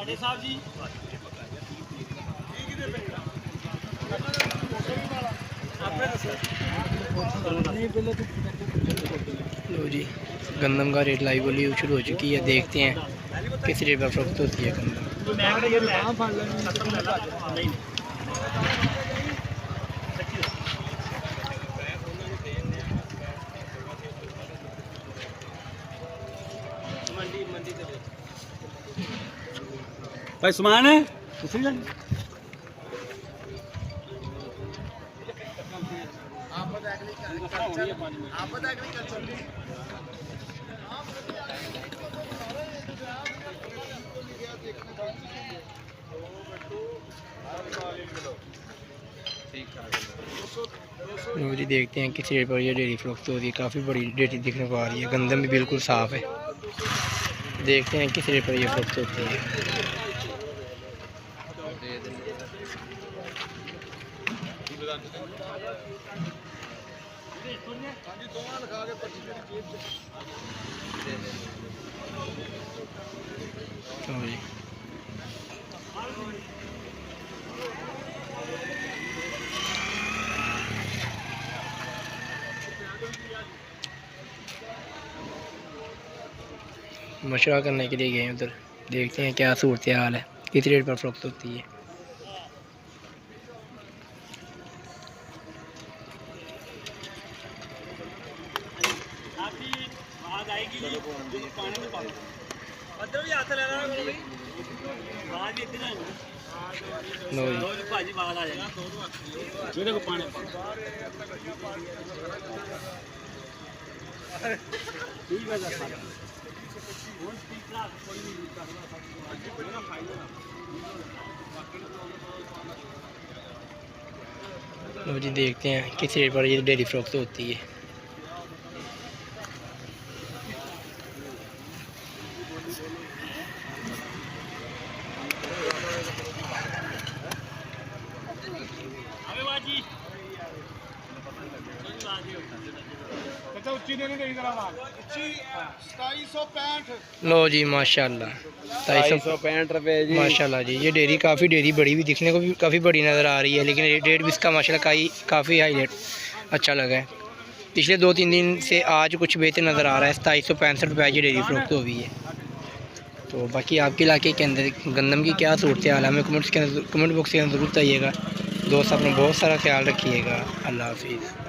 लो जी, गंदम का rate live वाली शुरू हो चुकी है। देखते हैं किस रेट पर फरोख्त होती है गंदम। भाई सामान है लो जी, देखते हैं किस रेट पर ये डेयरी फरोख्त होती है। काफ़ी बड़ी डेयरी दिखने को आ रही है। गंदम भी बिल्कुल साफ़ है। देखते हैं किस रेट पर ये फरोख्त होती है। मशवरा करने के लिए गए उधर। देखते हैं क्या सूरत हाल है, किस रेट पर फरोख्त होती है। लो जी, देखते हैं किस रेट पर ये डेयरी फरोख्त होती है। लो जी, माशाल्लाह 265 रुपये जी। माशाल्लाह जी। ये डेयरी काफ़ी बड़ी भी दिखने को भी काफ़ी बड़ी नज़र आ रही है, लेकिन रेट भी इसका माशाल्लाह काफ़ी हाई रेट अच्छा लगा है। पिछले 2-3 दिन से आज कुछ बेहतर नज़र आ रहा है। 2765 रुपये ये डेयरी फरोख्त हो गई है। तो बाकी आपके इलाके के अंदर गंदम की क्या सूरत हाल है, हमें कमेंट बॉक्स के अंदर ज़रूर बताइएगा। दोस्त अपना बहुत सारा ख्याल रखिएगा। अल्लाह हाफिज़।